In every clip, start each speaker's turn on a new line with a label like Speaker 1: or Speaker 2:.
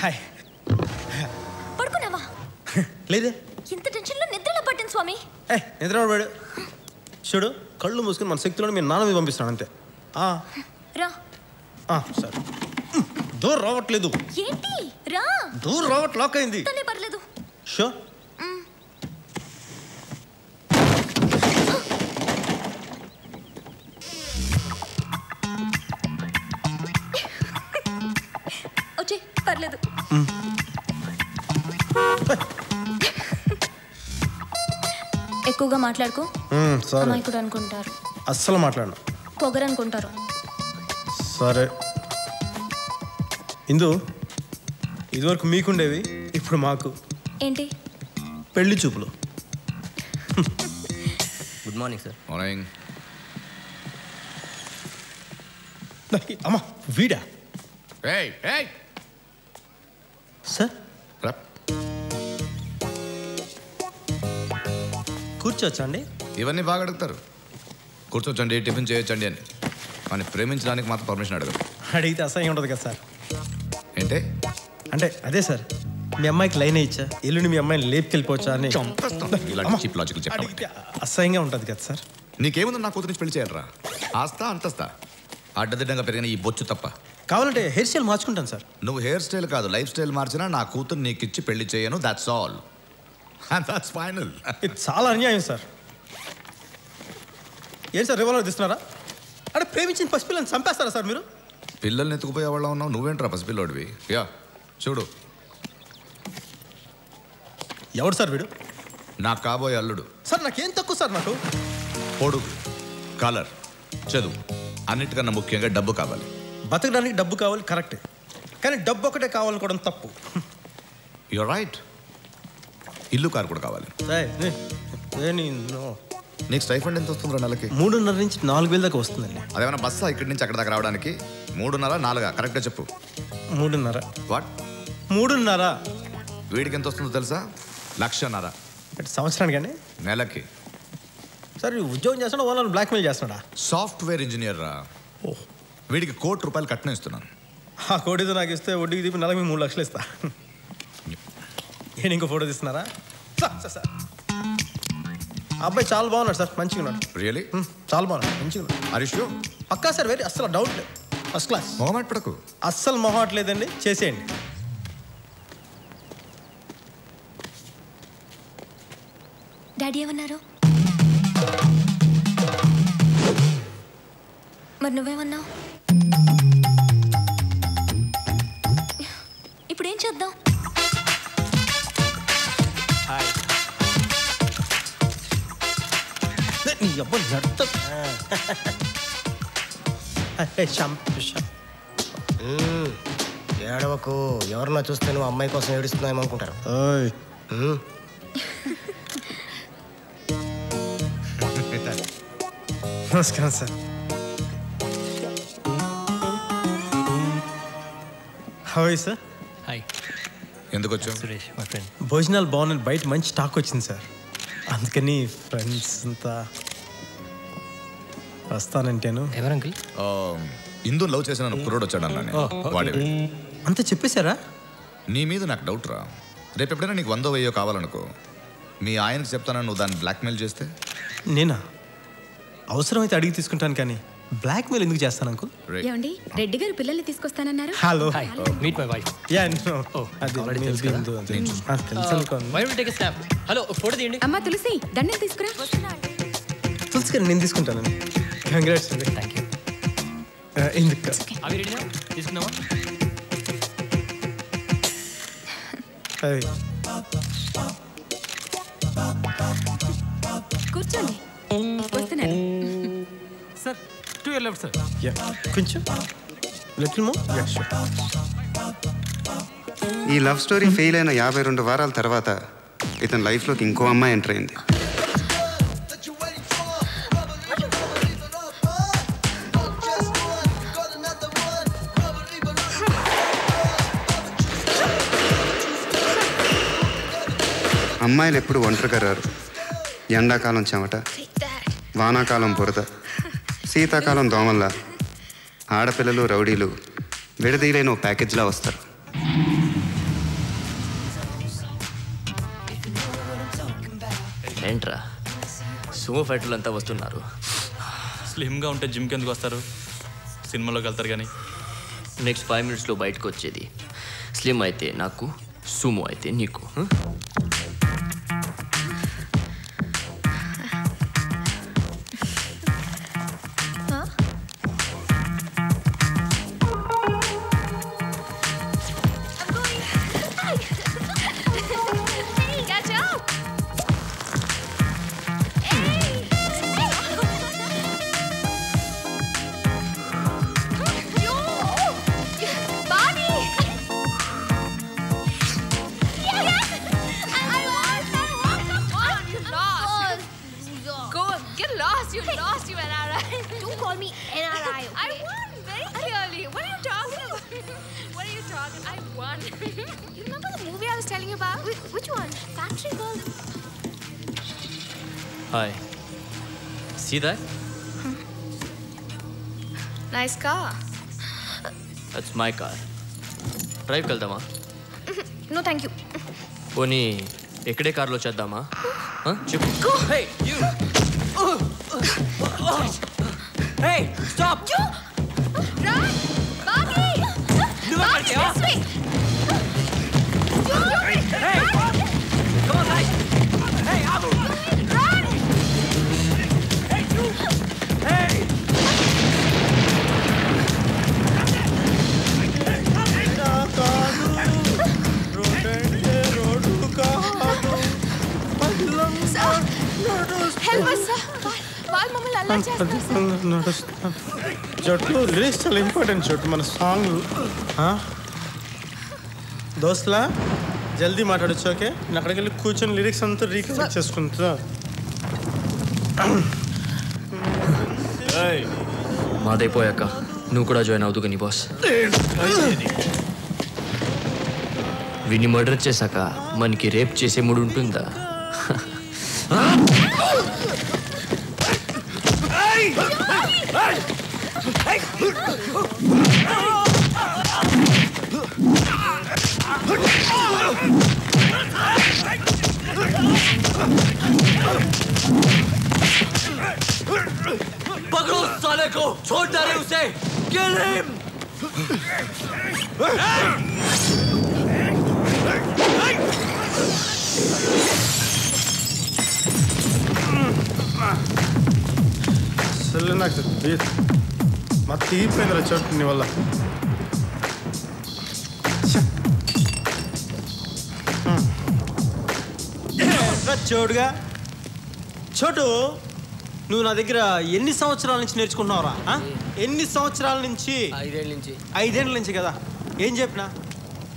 Speaker 1: Hi.
Speaker 2: పడుకున్నావా?
Speaker 1: లేదే.
Speaker 2: ఇంత టెన్షన్లో నిద్రలో పట్టింది స్వామి.
Speaker 1: నిద్ర పడాడు. చూడు, కళ్ళు మూసుకుని మన శక్తిలో మీ నాన్న మీద పంపిస్తాను అంతే.
Speaker 2: రా.
Speaker 1: సరే. డోర్ రావట్లేదు.
Speaker 2: ఏంటి? రా.
Speaker 1: డోర్ రావట్ లాక్ అయింది.
Speaker 2: పర్లేదు.
Speaker 1: షో.
Speaker 2: వచ్చే పర్లేదు. ఎక్కువగా మాట్లాడుకో. అమాయకుడు అనుకుంటారు.
Speaker 1: అస్సలు మాట్లాడను.
Speaker 2: పొగరు అనుకుంటారు.
Speaker 1: సరే ఇందు, ఇదివరకు మీకుండేవి, ఇప్పుడు మాకు.
Speaker 2: ఏంటి?
Speaker 1: పెళ్లి చూపులు.
Speaker 3: Good morning sir.
Speaker 4: మార్నింగ్.
Speaker 1: అమ్మా వీడా? సార్ కూర్చోవచ్చా అండి?
Speaker 4: ఇవన్నీ బాగా అడుగుతారు. కూర్చోవచ్చండి, టిఫిన్ చేయొచ్చండి అని. కానీ ప్రేమించడానికి మాత్రం పర్మిషన్ అడగదు.
Speaker 1: అడిగితే అసహ్యం ఉంటుంది కదా సార్.
Speaker 4: ఏంటే?
Speaker 1: అంటే అదే సార్, మీ అమ్మాయికి లైన్ ఇచ్చా, ఎల్లుండి మీ అమ్మాయిని లేపుకెళ్ళిపోవచ్చా అని.
Speaker 4: ఇలాంటి చీప్ లాజికల్ చెప్పడం
Speaker 1: అసహ్యంగా ఉంటుంది కదా సార్.
Speaker 4: నీకేముంది నా కూతురు నుంచి పెళ్లి చేయాలరా? ఆస్తా అంతస్తా అడ్డదిడ్డంగా పెరిగిన ఈ బొచ్చు తప్ప.
Speaker 1: కావాలంటే హెయిర్ స్టైల్ మార్చుకుంటాను సార్.
Speaker 4: నువ్వు హెయిర్ స్టైల్ కాదు, లైఫ్ స్టైల్ మార్చినా నా కూతురు నీకు ఇచ్చి పెళ్లి చేయను. That's all. That's final.
Speaker 1: ఇది చాలా అన్యాయం సార్. ఏం సార్ రివాల్వర్ తీస్తున్నారా? అంటే ప్రేమించిన పసిపిల్లని చంపేస్తారా సార్ మీరు?
Speaker 4: పిల్లల్ని ఎత్తుకుపోయే వాళ్ళ ఉన్నావు, నువ్వేంట్రా పసిపిల్లోడివి? యా చూడు.
Speaker 1: ఎవడు సార్ వీడు?
Speaker 4: నాకు కాబోయే అల్లుడు.
Speaker 1: సార్ నాకేం తక్కువ సార్. నాకు
Speaker 4: పొడుగు, కలర్, చదువు, అన్నిటికన్నా ముఖ్యంగా డబ్బు కావాలి.
Speaker 1: బతకడానికి డబ్బు కావాలి కరెక్టే, కానీ డబ్బు ఒకటే కావాలనుకోవడం తప్పు.
Speaker 4: You're right. ఇల్లు కారు కూడా కావాలి. నీకు స్టైఫండ్ ఎంత వస్తుందిరా నెలకి?
Speaker 1: 3.5 నుంచి 4,000 దాకా వస్తుందండి.
Speaker 4: అదేమైనా బస్సా ఇక్కడి నుంచి అక్కడ దాకా రావడానికి? 3.5, 4 కరెక్ట్గా చెప్పు.
Speaker 1: 3.5.
Speaker 4: వాట్?
Speaker 1: 3.5.
Speaker 4: వీడికి ఎంత వస్తుందో తెలుసా? 1,00,000.
Speaker 1: సంవత్సరానికి అండి?
Speaker 4: నెలకి.
Speaker 1: సార్ ఉద్యోగం చేస్తాడా, ఓనర్ బ్లాక్మెయిల్ చేస్తున్నాడా?
Speaker 4: సాఫ్ట్వేర్ ఇంజనీర్ రా. వీడికి ₹1,00,00,000 కట్నం ఇస్తున్నాను.
Speaker 1: ఆ కోటితో నాకు ఇస్తే వడ్డీకి తీపి నెలకు 3 లక్షలు ఇస్తా. నేను ఇంకో ఫోటో తీస్తున్నారా? సార్ అబ్బాయి చాలా బాగున్నాడు సార్, మంచిగా ఉన్నాడు.
Speaker 4: రియలీ?
Speaker 1: చాలా బాగున్నాడు, మంచిగా ఉన్నాడు.
Speaker 4: హరీష్
Speaker 1: పక్కా సార్, వెరీ అస్సలు డౌట్ లేదు, ఫస్ట్ క్లాస్.
Speaker 4: మొహమాట పడకు.
Speaker 1: అస్సలు మొహమాట లేదండి, చేసేయండి.
Speaker 2: డాడీ ఏమన్నారు? మరి నువ్వేమన్నావు? ఇప్పుడు ఏం చేద్దాం?
Speaker 3: ఏడవకు, ఎవరన్నా చూస్తే నువ్వు అమ్మాయి కోసం ఏడుస్తున్నాయేమనుకుంటారు.
Speaker 1: నమస్కారం sir. How are you sir?
Speaker 5: Hi.
Speaker 4: ఎందుకు వచ్చావు?
Speaker 5: Suresh my friend.
Speaker 1: భోజనాలు బాగున్నాయి, బయట మంచి స్టాక్ వచ్చింది సార్, అందుకని ఫ్రెండ్స్ అంతా వస్తానంటేను.
Speaker 5: ఎవరు అంకుల్?
Speaker 4: ఇందు లవ్ చేసిన కుర్రోడు వచ్చాడు అన్నాను. వాడే.
Speaker 1: అంతా చెప్పేశారా?
Speaker 4: నీ మీద నాకు డౌట్ రా. రేపు ఎప్పుడైనా నీకు 100, 1000 కావాలనుకో, మీ ఆయనకి చెప్తానని నువ్వు దాన్ని బ్లాక్మెయిల్ చేస్తే?
Speaker 1: నేనా? అవసరమైతే అడిగి తీసుకుంటాను, కానీ బ్లాక్మెయిల్ ఎందుకు చేస్తాను అంకుల్?
Speaker 6: ఏమండి, రెడ్డి గారు పిల్లల్ని తీసుకొస్తానన్నారు.
Speaker 1: Hello,
Speaker 5: meet my wife.
Speaker 1: Yeah no. అది తెలుసు అనుకోండి.
Speaker 5: Why will take a snap? Hello, photo తీయండి.
Speaker 6: అమ్మా తులసి, దండలు తీసుకురా.
Speaker 1: తులసి గారు నేను తీసుకుంటానండి. కంగ్రాట్స్ అండి.
Speaker 5: Thank you.
Speaker 1: ఎందుకు?
Speaker 5: అవి రెడీనా? తీసుకున్నావా?
Speaker 6: కూర్చోండి, వస్తున్నాను.
Speaker 5: Sir, to your left sir.
Speaker 1: Yeah, కొంచెం లిటిల్ మోర్. Yeah sure.
Speaker 7: ఈ లవ్ స్టోరీ ఫెయిల్ అయిన 52 వారాల తర్వాత ఇతని లైఫ్లోకి ఇంకో అమ్మాయి ఎంటర్ అయింది. అమ్మాయిలు ఎప్పుడు ఒంటరిగా రారు. ఎండాకాలం చెమట, వానాకాలం బురద, శీతాకాలం దోమల్లా ఆడపిల్లలు రౌడీలు విడదీయలేని ఓ ప్యాకేజ్లా వస్తారు.
Speaker 5: ఏంట్రా సుమో ఫైటర్లు అంతా వస్తున్నారు.
Speaker 8: స్లిమ్గా ఉంటే జిమ్కి ఎందుకు వస్తారు? సినిమాలోకి వెళ్తారు కానీ.
Speaker 5: నెక్స్ట్ 5 minutesలో బయటకు వచ్చేది. స్లిమ్ అయితే నాకు, సుమో అయితే నీకు. Hi. See that?
Speaker 2: Nice car.
Speaker 5: That's my car. Drive వెళ్దామా?
Speaker 2: No, thank you.
Speaker 5: పోనీ ఎక్కడే కార్లో చేద్దామా? చెప్పు. Hey, you. Hey, stop.
Speaker 2: Run! Bagi! Bagi, this way!
Speaker 5: Hey! Come on, guys! Hey, Abu!
Speaker 2: Run!
Speaker 5: Hey, you! Hey!
Speaker 2: Help us, sir. వాళ్ళు మమ్మల్ని అల్లరి చేస్తారు.
Speaker 1: చోటు లిరిక్స్ చాలా ఇంపార్టెంట్ చోటు మన సాంగ్. దోస్తులా జల్దీ మాట్లాడచ్చు. ఓకే, నేను అక్కడికి వెళ్ళి కూర్చొని లిరిక్స్ అంతా రీకలెక్ట్ చేసుకుంటా.
Speaker 5: మాదైపోయాక నువ్వు కూడా జాయిన్ అవుతు కానీ బాస్. వీడిని మర్డర్ చేశాక మనకి రేప్ చేసే మూడు ఉంటుందా? पकड़ो साले को, छोड़ दे रहे उसे, kill him!
Speaker 1: అసలు నాకు మా తీరిపోయిందిరా చోటు నీ వల్ల. చోటుగా చోటు, నువ్వు నా దగ్గర ఎన్ని సంవత్సరాల నుంచి నేర్చుకుంటున్నావురా? ఎన్ని సంవత్సరాల నుంచి?
Speaker 5: 5 ఏళ్ళ నుంచి.
Speaker 1: 5 ఏళ్ళ నుంచి కదా. ఏం చెప్పినా?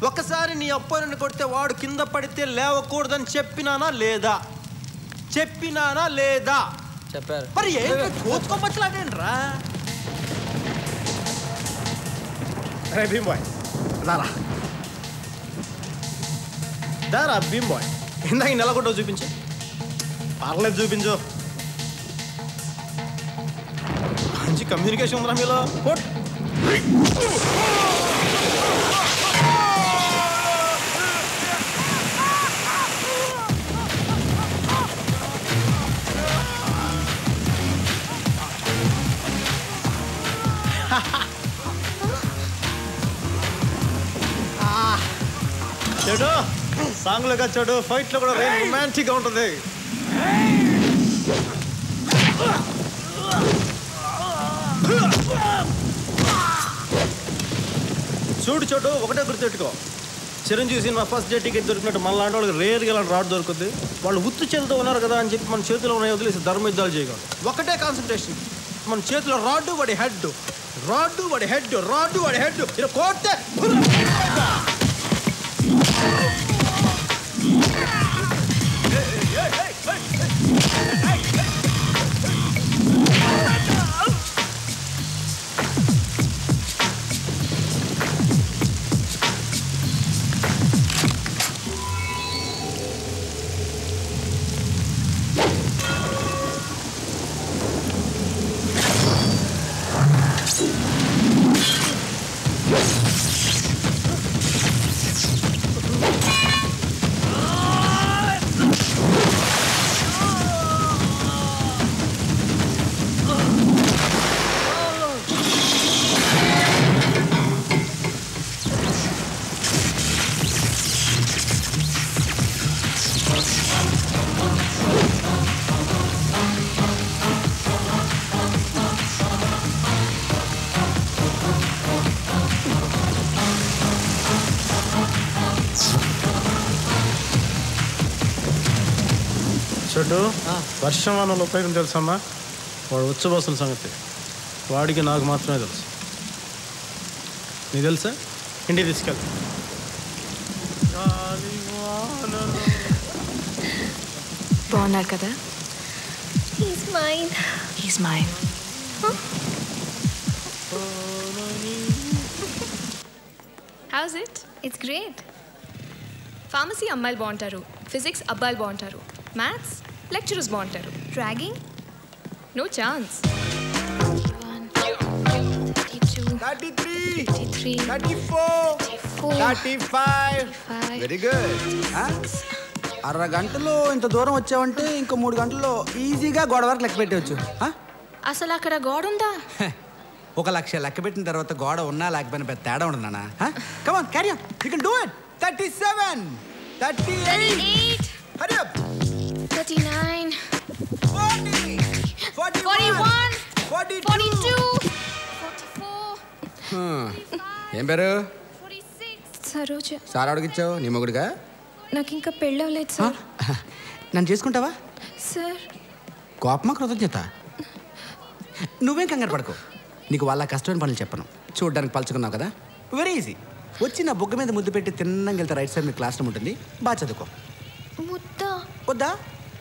Speaker 1: ఒక్కసారి నీ అబ్బాయిని కొడితే వాడు కింద పడితే లేవకూడదని చెప్పినానా లేదా? చెప్పినానా లేదా?
Speaker 5: చెప్పారు.
Speaker 1: మరి ఏంటి కోతుకోమట్లాడేంట్రా? అరే భీమ్ బాయ్, దారా దారా భీమ్ బాయ్, ఇందాక నెలకొట్టో చూపించు. పర్లేదు చూపించు. మంచి కమ్యూనికేషన్ ఉందా మీలో? చెడు సాంగ్లో కదా చెడు, ఫైట్లో కూడా రొమాంటిక్గా ఉంటుంది. చూడు చోటు, ఒకటే గుర్తుపెట్టుకో, Chiranjeevi cinema first day ticket దొరికినట్టు మన లాంటి వాళ్ళకి రేర్గా ఇలాంటి రాడ్ దొరుకుతుంది. వాళ్ళు ఉత్తు చేతితో ఉన్నారు కదా అని చెప్పి మన చేతిలో ఉన్నాయి వదిలేసి ధర్మ యుద్ధాలు చేయకూడదు. ఒకటే కాన్సన్ట్రేషన్, మన చేతిలో రాడ్డు వాడి హెడ్, రాడ్డు వాడి హెడ్, రాడ్డు వాడి హెడ్. ఇలా కోస్తే చెట్టు వర్షం వల్ల ఉపయోగం తెలుసమ్మా? వాడు ఉచ్చబోసిన సంగతి వాడికి నాకు మాత్రమే తెలుసు. నీకు తెలుసా? ఇంటికి తీసుకెళ్తా.
Speaker 2: బాగున్నారు కదా? He's mine. How's it?
Speaker 9: It's great.
Speaker 2: Pharmacy అమ్మాయిలు బాగుంటారు, ఫిజిక్స్ అబ్బాయిలు బాగుంటారు, మ్యాథ్స్ లెక్చరర్స్ బాగుంటారు.
Speaker 9: Dragging?
Speaker 2: No chance.
Speaker 9: 33,
Speaker 10: 34, 35. Very good. అరగంటలో ఇంత దూరం వచ్చావంటే ఇంకో 3 గంటల్లో ఈజీగా గోడ వరకు లెక్క పెట్టవచ్చు.
Speaker 2: అసలు అక్కడ గోడ ఉందా?
Speaker 10: 1,00,000 లెక్క పెట్టిన తర్వాత గోడ ఉన్నా లేకపోయినా పెద్ద తేడా ఉండదు నాన్న. Come on, carry on, you can do it. 37, 38, Hari up.
Speaker 2: 39,
Speaker 10: 40,
Speaker 2: 41, 42, 44.
Speaker 10: ఏం పేరు?
Speaker 9: సరోజ.
Speaker 10: సార్ అడిగిచ్చావు నీ మొగుడుగా?
Speaker 9: నాకు ఇంకా పెళ్ళవలేదు సార్.
Speaker 10: నన్ను చేసుకుంటావా?
Speaker 9: సార్
Speaker 10: కోపమా కృతజ్ఞత? నువ్వేం కంగారు పడకు. నీకు వాళ్ళ కష్టమైన పనులు చెప్పను. చూడడానికి పలుచుకున్నావు కదా, వెరీ ఈజీ. వచ్చి నా బుగ్గ మీద ముద్దు పెట్టి తిన్నంగా వెళ్తే రైట్ సైడ్ మీ క్లాస్ రూమ్ ఉంటుంది. బాగా చదువుకో.
Speaker 9: ముద్దా?
Speaker 10: వద్దా?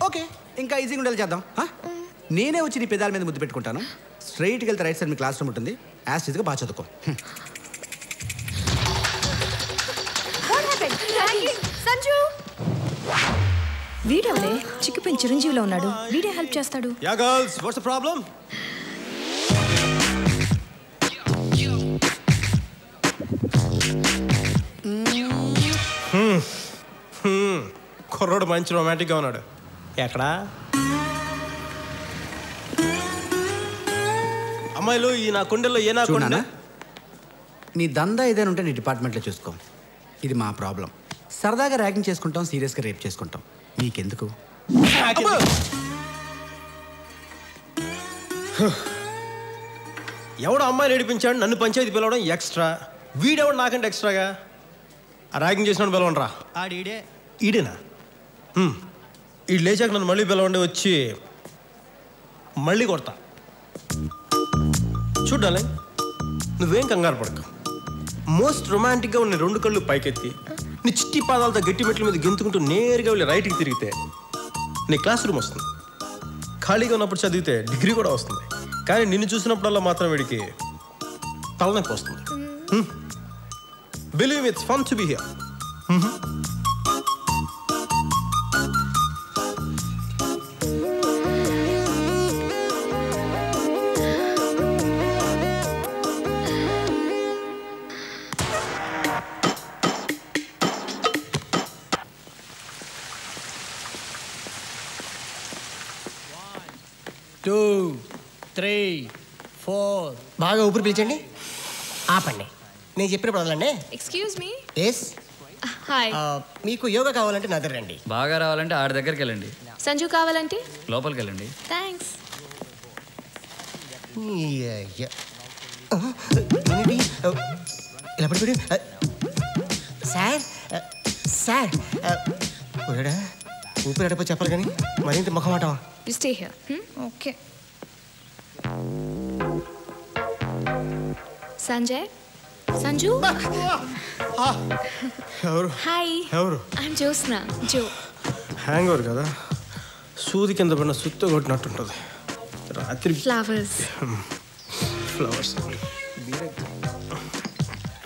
Speaker 10: ఓకే, ఇంకా ఈజీగా ఉండేది చేద్దాం. నేనే వచ్చి నీ పెదాల మీద ముద్దు పెట్టుకుంటాను. స్ట్రైట్కి వెళ్తే రైట్ సైడ్ మీ క్లాస్ రూమ్ ఉంటుంది. యాజ్ ఇదిగా బాగా చదువుకో.
Speaker 2: సంజు
Speaker 9: వీడెవడే? చిక్కిపోయిన చిరంజీవిలో ఉన్నాడు. వీడే హెల్ప్ చేస్తాడు.
Speaker 1: Yeah girls, what's the problem? కుర్రోడు మంచి రొమాంటిక్గా ఉన్నాడు. ఎక్కడా అమ్మాయిలు? ఈ నా కుండెల్లో ఏ నా కుండ?
Speaker 10: నీ దందా ఏదైనా ఉంటే నీ డిపార్ట్మెంట్లో చూసుకో. ఇది మా ప్రాబ్లం. సరదాగా ర్యాగింగ్ చేసుకుంటాం, సీరియస్గా రేప్ చేసుకుంటాం. నీకెందుకు?
Speaker 1: ఎవడో అమ్మాయి నడిపించాడు, నన్ను పంచాయతీ పిలవడం ఎక్స్ట్రా. వీడెవడు నాకంటే ఎక్స్ట్రాగా? ఆ ర్యాగింగ్ చేసినాడు పిలవండిరా.
Speaker 3: ఆడిడే.
Speaker 1: ఈడేనా? ఈడు లేచాక నన్ను మళ్ళీ పిలవండి, వచ్చి మళ్ళీ కొడతా. చూడాలి, నువ్వేం కంగారు పడక. మోస్ట్ రొమాంటిక్గా ఉన్న 2 కళ్ళు పైకెత్తి నీ చిట్టి పాదాలతో గట్టి మెట్ల మీద గెంతుకుంటూ నేరుగా వెళ్ళి రైట్కి తిరిగితే నీ క్లాస్ రూమ్ వస్తుంది. ఖాళీగా ఉన్నప్పుడు చదివితే డిగ్రీ కూడా వస్తుంది. కానీ నిన్ను చూసినప్పుడల్లా మాత్రం వీడికి తలనొప్పి వస్తుంది. Believe it's fun to be here.
Speaker 3: బాగా ఊపిరి పీల్చండి, ఆపండి. నేను చెప్పినప్పుడు వదలండి.
Speaker 2: Excuse me.
Speaker 3: ఎస్.
Speaker 2: హాయ్.
Speaker 3: మీకు యోగా కావాలంటే నా దగ్గర రండి.
Speaker 5: బాగా రావాలంటే ఆడి దగ్గరికి వెళ్ళండి.
Speaker 2: సంజు కావాలంటే
Speaker 5: లోపలికి వెళ్ళండి.
Speaker 2: థ్యాంక్స్.
Speaker 3: ఇలా పడిపోయి సార్ సార్ ఊపిరి అడపో చెప్పాలి కానీ మరింత ముఖమాట.
Speaker 2: You stay here.
Speaker 9: Okay.
Speaker 2: Sanjay. Sanju.
Speaker 1: ఎవరు?
Speaker 2: హాయ్.
Speaker 1: ఎవరు?
Speaker 2: I'm Jyotsna. Jo.
Speaker 1: Hangover కదా, సూది కింద పడిన సుత్తో కొట్టినట్టుంటుంది. రాత్రి
Speaker 2: ఫ్లవర్స్.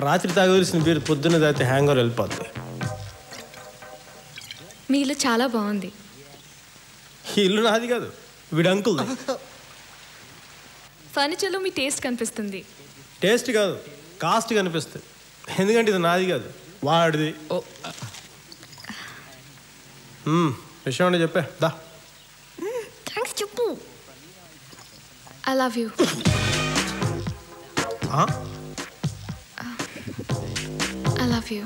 Speaker 1: రాత్రి తాగవలసిన బీరు పొద్దున్న తాగితే హ్యాంగ్ ఓవర్ వెళ్ళిపోద్ది.
Speaker 2: మీ ఇల్లు చాలా బాగుంది.
Speaker 1: ఈ ఇల్లు నాది కాదు, వీడు అంకుల్ది.
Speaker 2: ఫర్నిచర్లో మీ టేస్ట్ కనిపిస్తుంది.
Speaker 1: టేస్ట్ కాదు, కాస్ట్ కనిపిస్తుంది. ఎందుకంటే ఇది నాది కాదు, వాడిది. విషయం అంటే చెప్పే దా.
Speaker 9: థ్యాంక్స్ చెప్పు.
Speaker 2: I love you. I love you.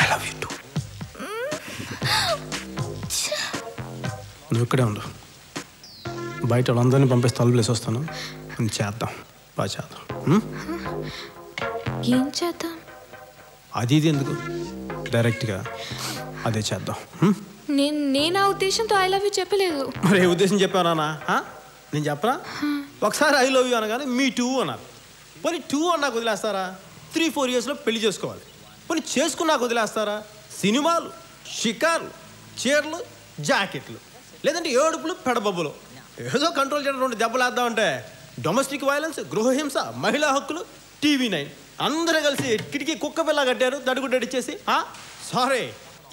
Speaker 1: I love you two. నువ్వు ఇక్కడే ఉండు, బయట వాళ్ళందరినీ పంపిస్తే తలుపులేసి వస్తాను. చేద్దాం, బాగా చేద్దాం.
Speaker 2: ఏం చేద్దాం?
Speaker 1: అది ఇది ఎందుకు, డైరెక్ట్గా అదే చేద్దాం.
Speaker 2: నేను ఆ ఉద్దేశంతో ఐ లవ్ యూ చెప్పలేదు.
Speaker 1: మరి ఏ ఉద్దేశం చెప్పానా? నేను చెప్పనా? ఒకసారి ఐ లవ్ యూ అనగానే మీ టూ అన్నారు. పోనీ 2 అన్నాకు వదిలేస్తారా? 3-4 ఇయర్స్లో పెళ్లి చేసుకోవాలి. పోనీ చేసుకున్నాక వదిలేస్తారా? సినిమాలు, షికార్లు, చీరలు, జాకెట్లు, లేదంటే ఏడుపులు, పెడబబ్బులు, ఏదో కంట్రోల్ చేయడం 2 దెబ్బలు వేద్దామంటే డొమెస్టిక్ వైలెన్స్, గృహహింస, మహిళా హక్కులు, TV9 అందరూ కలిసి కిటికీ కుక్క పిల్ల కట్టారు దడుగుడ్డడిచ్చేసి. సారీ,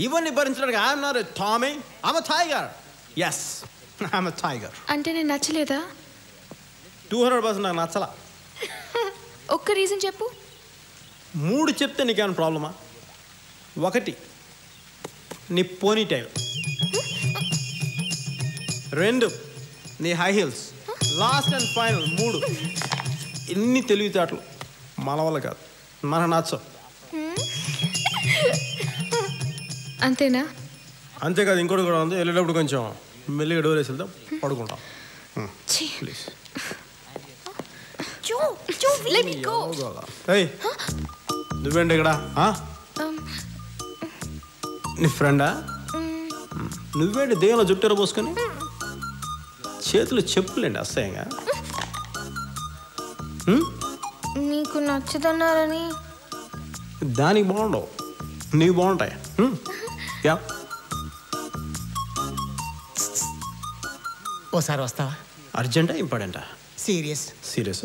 Speaker 1: ఇవన్నీ భరించడానికి I'm not a Tommy, I'm a tiger. Yes, I'm a tiger.
Speaker 2: అంటే నేను నచ్చలేదా?
Speaker 1: 200% నాకు నచ్చలా.
Speaker 2: ఒక్క రీజన్ చెప్పు.
Speaker 1: 3 చెప్తే నీకేమైనా ప్రాబ్లమా? 1 నీ పోనీ టైల్, 2 నీ high heels, last and final 3 ఎన్ని తెలివితేటలు మన వల్ల కాదు, మన నచ్చవు.
Speaker 2: అంతేనా?
Speaker 1: అంతేకాదు, ఇంకోటి కూడా ఉంది. వెళ్ళేటప్పుడు కొంచెం మెల్లిగా డోర్ వేసి వెళ్దాం, పడుకుంటాం ప్లీజ్. నువ్వేంటి ఇక్కడ? నీ ఫ్రెండా? నువ్వేంటి దేవంలో జుట్టెర పోసుకొని చేతులు చెప్పులేండి అసహ్యంగా?
Speaker 9: నీకు నచ్చదన్నారని.
Speaker 1: దానికి బాగుండవు, నీకు బాగుంటాయి. యా,
Speaker 3: ఓసారి వస్తావా?
Speaker 1: అర్జెంటా ఇంపార్టెంటా?
Speaker 3: సీరియస్.
Speaker 1: సీరియస్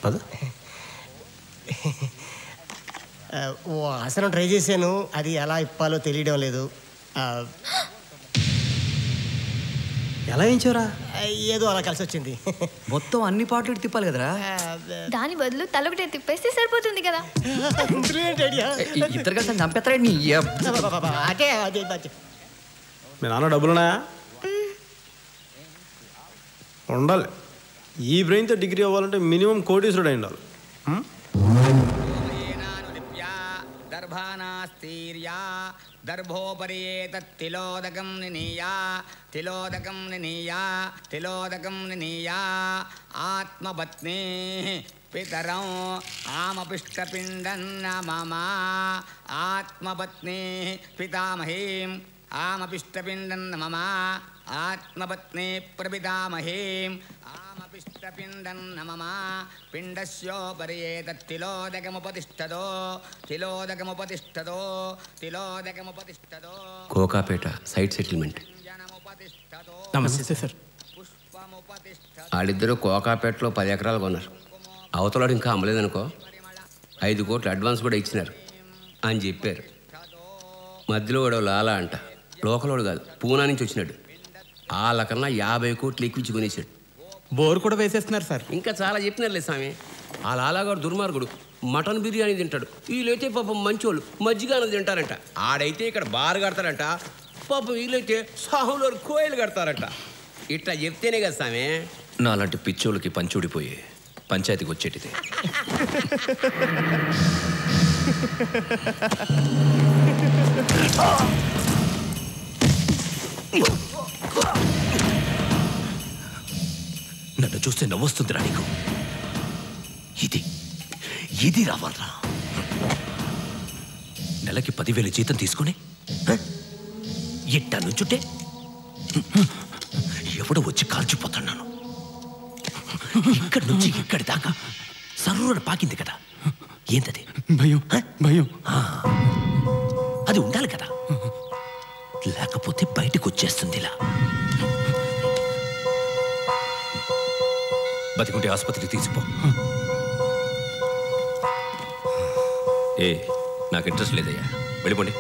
Speaker 1: పద.
Speaker 3: ఓ ఆసనం ట్రై చేశాను, అది ఎలా ఇప్పాలో తెలియడం లేదు.
Speaker 1: ఎలా వేయించారా?
Speaker 3: ఏదో అలా కలిసి వచ్చింది.
Speaker 10: మొత్తం అన్ని పాటలు తిప్పాలి కదరా?
Speaker 9: దాని బదులు తలొకటే తిప్పేస్తే సరిపోతుంది కదా.
Speaker 10: ఇద్దరు కలిసి చంపేస్తారా నీ?
Speaker 3: అదే అదే
Speaker 1: మీ నాన్న డబ్బులున్నాయా? ఉండాలి. ఈ బ్రెయిన్తో డిగ్రీ అవ్వాలంటే మినిమం కోటీశ్వరుడు అయి ఉండాలి.
Speaker 11: దర్భోపరియేతత్తిలోదకం నినీయా తిలోదకం నినీయా తిలోదకం నినీయా ఆత్మపత్నీ పితరం ఆమపిష్టపిండన్న మమ ఆత్మపత్నీ పితామహీం ఆమపిష్టపిండన్న మమ ఆత్మపత్నీ ప్రపితామహీం ఆమపిష్టపిండన్న మమ పిండస్యోపరియేతత్తిలోదకముపతిష్టదో తిలోదకముపతిష్టదో తిలోదకముపతిష్టదో.
Speaker 12: Kokapet site settlement.
Speaker 10: నమస్తే సార్.
Speaker 12: వాళ్ళిద్దరూ కోకాపేటలో 10 ఎకరాలు కొన్నారు. అవతలాడు ఇంకా అమ్మలేదనుకో, 5 కోట్లు అడ్వాన్స్ కూడా ఇచ్చినారు అని చెప్పారు. మధ్యలో వాడు లాలా అంట, లోకలోడు కాదు, పూనా నుంచి వచ్చినాడు. వాళ్ళకన్నా 50 కోట్లు ఎక్కించి కొనేసాడు.
Speaker 10: బోర్ కూడా వేసేస్తున్నారు సార్.
Speaker 12: ఇంకా చాలా చెప్పినారులే స్వామి. ఆ లాలాగాడు దుర్మార్గుడు, మటన్ బిర్యానీ తింటాడు. వీళ్ళైతే పాపం మంచోళ్ళు మజ్జిగ అన్నది తింటారంట. ఆడైతే ఇక్కడ బార్ కడతారంట, పాపం వీళ్ళైతే సాహులో కోయలు కడతారంట. ఇట్లా చెప్తేనే కదా స్వామి
Speaker 13: నాలాంటి పిచ్చోళ్ళకి పంచూడిపోయి పంచాయతీకి వచ్చేటిది. నన్ను చూస్తే నవ్వొస్తుందిరా నీకు? ఇది రావాలరా. నెలకి 10,000 జీతం తీసుకుని ఇట్టా నుంచుంటే ఎవడో వచ్చి కాల్చిపోతున్నాను. ఇక్కడి నుంచి ఇక్కడి దాకా సర్రున పాకింది కదా, ఏంటది?
Speaker 10: భయం. భయం
Speaker 13: అది ఉండాలి కదా, లేకపోతే బయటకు వచ్చేస్తుంది. ఇలా బతికుంటే ఆసుపత్రికి తీసిపో. నాకు ఇంట్రెస్ట్ లేదయ్యా, వెళ్ళిపోండి.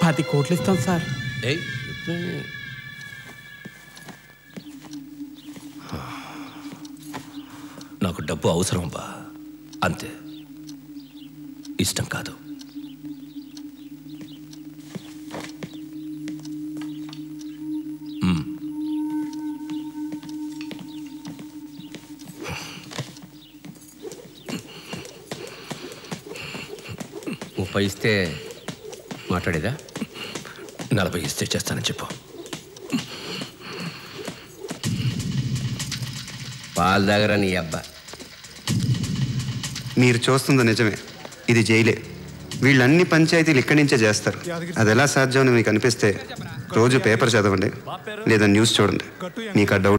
Speaker 10: 10 కోట్లు ఇస్తాం సార్.
Speaker 13: నాకు డబ్బు అవసరం బా, అంతే, ఇష్టం కాదు.
Speaker 12: ఇస్తే మాట్లాడేదా?
Speaker 13: 40 ఇస్తే చేస్తానని చెప్పు.
Speaker 12: పాలు దగ్గర నీ అబ్బా.
Speaker 7: మీరు చూస్తుంది నిజమే, ఇది జైలే. వీళ్ళన్ని పంచాయతీలు ఇక్కడి నుంచే చేస్తారు. అది ఎలా సాధ్యం అని మీకు అనిపిస్తే రోజు పేపర్ చదవండి లేదా న్యూస్ చూడండి. మీకు ఆ డౌట్